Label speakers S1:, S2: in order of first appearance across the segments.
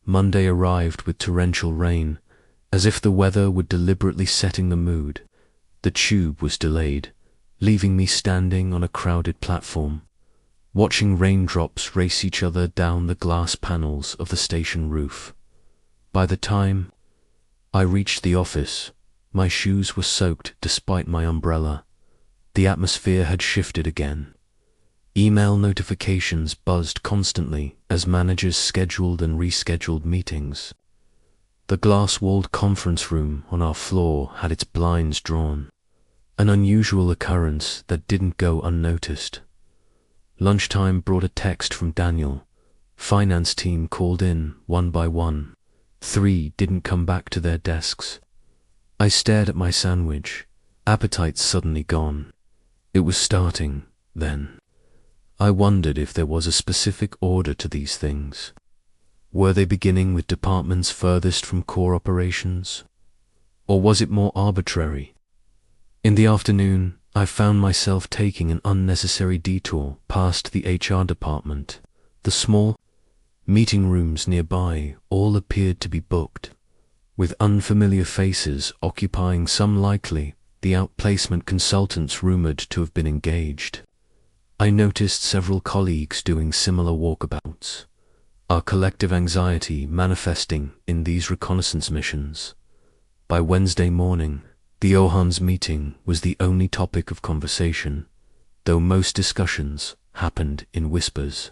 S1: Monday arrived with torrential rain, as if the weather were deliberately setting the mood. The tube was delayed, leaving me standing on a crowded platform, watching raindrops race each other down the glass panels of the station roof. By the time I reached the office, my shoes were soaked despite my umbrella. The atmosphere had shifted again. Email notifications buzzed constantly as managers scheduled and rescheduled meetings. The glass-walled conference room on our floor had its blinds drawn, an unusual occurrence that didn't go unnoticed. Lunchtime brought a text from Daniel. Finance team called in one by one. 3 didn't come back to their desks. I stared at my sandwich, appetite suddenly gone. It was starting, then. I wondered if there was a specific order to these things. Were they beginning with departments furthest from core operations? Or was it more arbitrary? In the afternoon, I found myself taking an unnecessary detour past the HR department. The small meeting rooms nearby all appeared to be booked, with unfamiliar faces occupying some. Likely the outplacement consultants rumored to have been engaged. I noticed several colleagues doing similar walkabouts, our collective anxiety manifesting in these reconnaissance missions. By Wednesday morning, the OHAN's meeting was the only topic of conversation, though most discussions happened in whispers,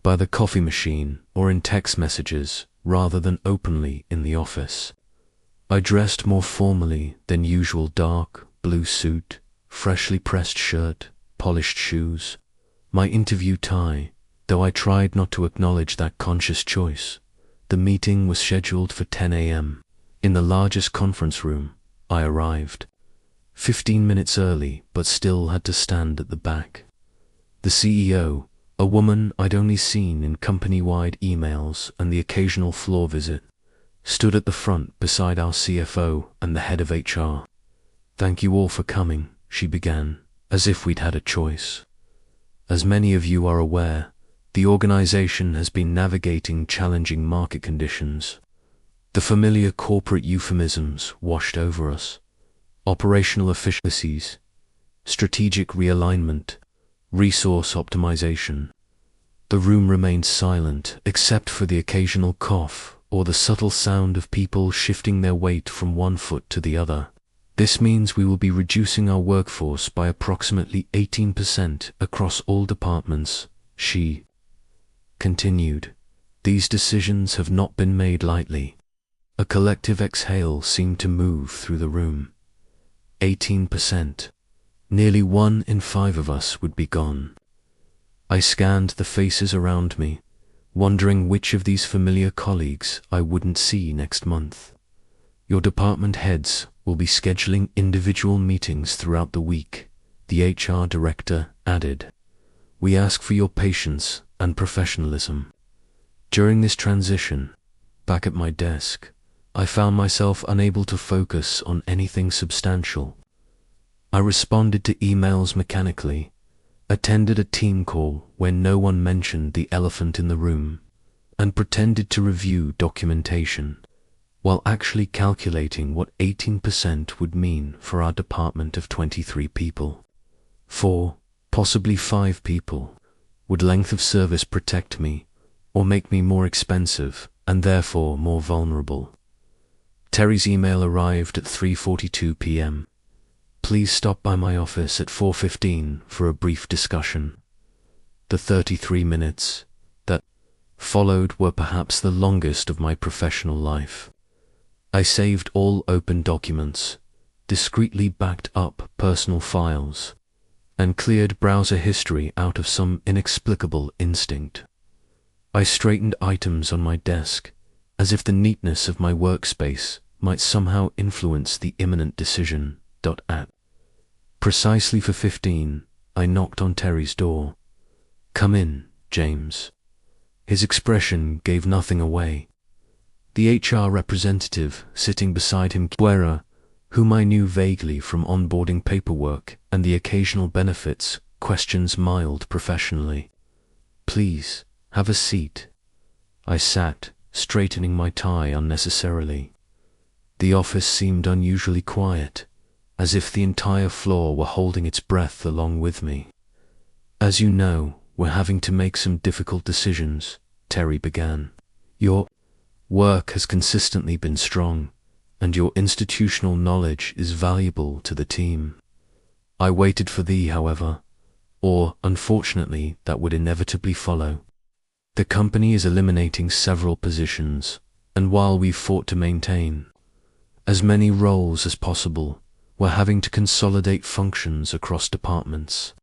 S1: by the coffee machine or in text messages rather than openly in the office. I dressed more formally than usual: dark blue suit, freshly pressed shirt, polished shoes, my interview tie, though I tried not to acknowledge that conscious choice. The meeting was scheduled for 10 a.m. In the largest conference room, I arrived 15 minutes early, but still had to stand at the back. The CEO, a woman I'd only seen in company-wide emails and the occasional floor visit, stood at the front beside our CFO and the head of HR. "Thank you all for coming," she began, as if we'd had a choice. "As many of you are aware, the organization has been navigating challenging market conditions. The familiar corporate euphemisms washed over us: operational efficiencies, strategic realignment, resource optimization." The room remained silent, except for the occasional cough or the subtle sound of people shifting their weight from one foot to the other. "This means we will be reducing our workforce by approximately 18% across all departments," she continued. "These decisions have not been made lightly." A collective exhale seemed to move through the room. 18%. Nearly 1 in 5 of us would be gone. I scanned the faces around me, wondering which of these familiar colleagues I wouldn't see next month. "Your department heads will be scheduling individual meetings throughout the week," the HR director added. "We ask for your patience and professionalism." During this transition, back at my desk, I found myself unable to focus on anything substantial. I responded to emails mechanically, attended a team call when no one mentioned the elephant in the room, and pretended to review documentation, while actually calculating what 18% would mean for our department of 23 people. 4, possibly 5 people. Would length of service protect me, or make me more expensive and therefore more vulnerable? Terry's email arrived at 3:42 p.m. "Please stop by my office at 4:15 for a brief discussion." The 33 minutes that followed were perhaps the longest of my professional life. I saved all open documents, discreetly backed up personal files, and cleared browser history out of some inexplicable instinct. I straightened items on my desk, as if the neatness of my workspace might somehow influence the imminent decision. At precisely 4:15, I knocked on Terry's door. "Come in, James." His expression gave nothing away. The HR representative sitting beside him, Guerra, whom I knew vaguely from onboarding paperwork and the occasional benefits questions, smiled professionally. "Please, have a seat." I sat, straightening my tie unnecessarily. The office seemed unusually quiet, as if the entire floor were holding its breath along with me. "As you know, we're having to make some difficult decisions," Terry began. "Your work has consistently been strong, and your institutional knowledge is valuable to the team. I waited for thee, however, or, unfortunately, that would inevitably follow. The company is eliminating several positions, and while we've fought to maintain as many roles as possible, we're having to consolidate functions across departments.